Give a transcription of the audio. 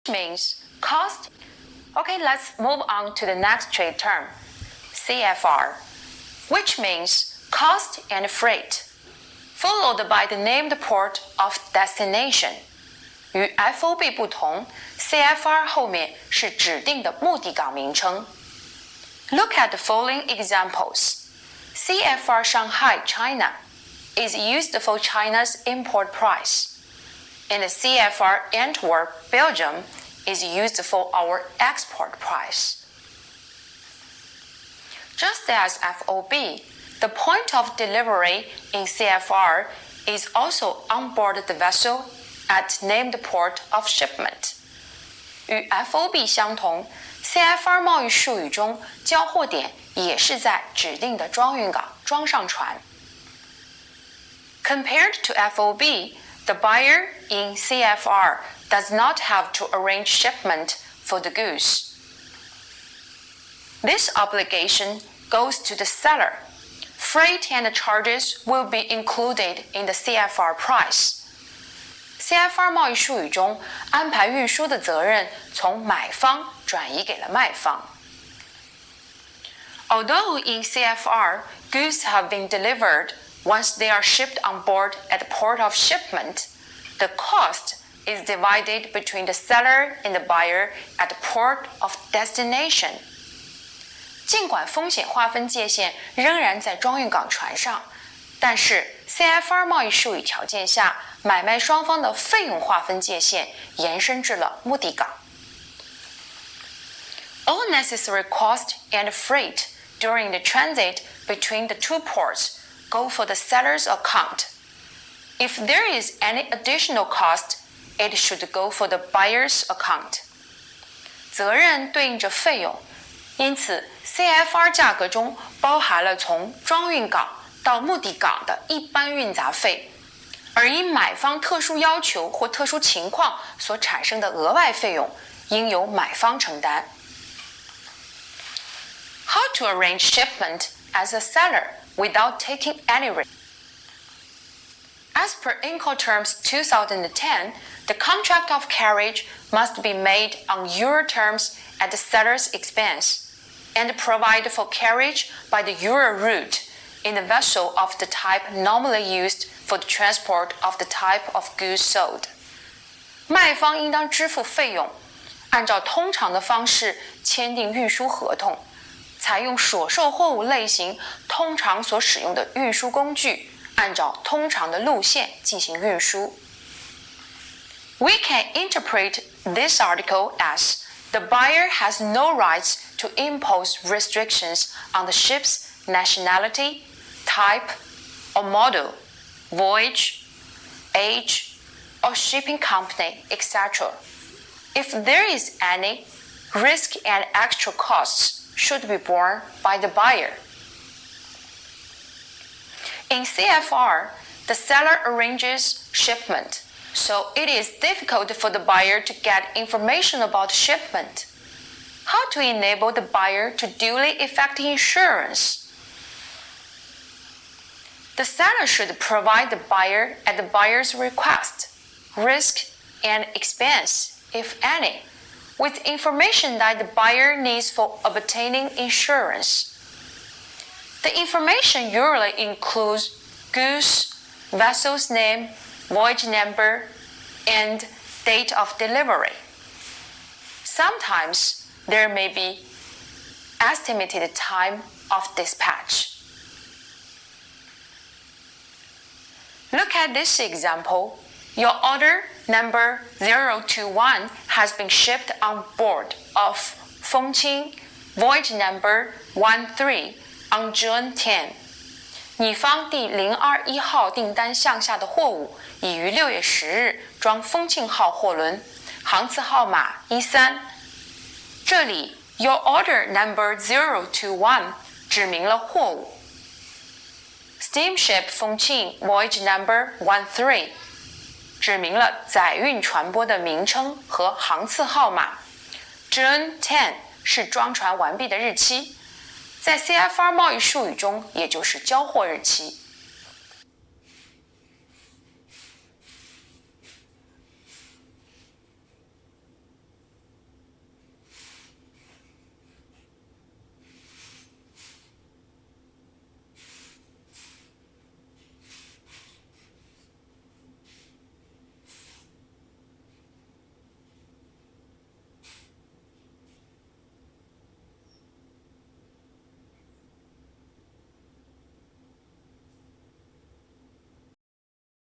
means cost. Okay, let's move on to the next trade term, CFR, which means cost and freight, followed by the named port of destination. 与 FOB 不同 ，CFR 后面是指定的目的港名称。Look at the following examples. CFR Shanghai, China is used for China's import price, and the CFR Antwerp, Belgium is used for our export price. Just as FOB, the point of delivery in CFR is also on board the vessel at named port of shipment. 与 FOB 相同 ，CFR 贸易术语中交货点也是在指定的装运港装上船。Compared to FOB, the buyer in CFR does not have to arrange shipment for the goods. This obligation goes to the seller. Freight and charges will be included in the CFR price. CFR 贸易术语中，安排运输的责任从买方转移给了卖方。Although in CFR, goods have been delivered once they are shipped on board at the port of shipment, the cost is divided between the seller and the buyer at the port of destination. 尽管风险划分界限仍然在装运港船上，但是 CFR 贸易术语条件下，买卖双方的费用划分界限延伸至了目的港。All necessary cost and freight during the transit between the two ports go for the seller's account. If there is any additional cost, it should go for the buyer's account. 责任对应着费用，因此 CFR 价格中包含了从装运港到目的港的一般运杂费，而因买方特殊要求或特殊情况所产生的额外费用，应由买方承担。How to arrange shipment as a seller without taking any risk? As per Incoterms 2010, the contract of carriage must be made on Euro terms at the seller's expense, and provide for carriage by the Euro route in the vessel of the type normally used for the transport of the type of goods sold. 卖方应当支付费用，按照通常的方式签订运输合同，采用所售货物类型通常所使用的运输工具，按照通常的路线进行运输。We can interpret this article as the buyer has no rights to impose restrictions on the ship's nationality, type, or model, voyage, age, or shipping company, etc. If there is any, risk and extra costs should be borne by the buyer. In CFR, the seller arranges shipment, so it is difficult for the buyer to get information about shipment. How to enable the buyer to duly effect insurance? The seller should provide the buyer at the buyer's request, risk and expense, if any, with information that the buyer needs for obtaining insurance. The information usually includes goods, vessel's name, voyage number, and date of delivery. Sometimes there may be estimated time of dispatch. Look at this example. Your order number 021 has been shipped on board of Fengqing, voyage number 13 on June 10. 拟方第021号订单项下的货物已于6月10日装丰庆号货轮，航次号码13。这里 Your order number 021指明了货物。Steamship Fengqing Voyage Number 13指明了载运船舶的名称和航次号码。June 10是装船完毕的日期，在 CFR 贸易术语中，也就是交货日期。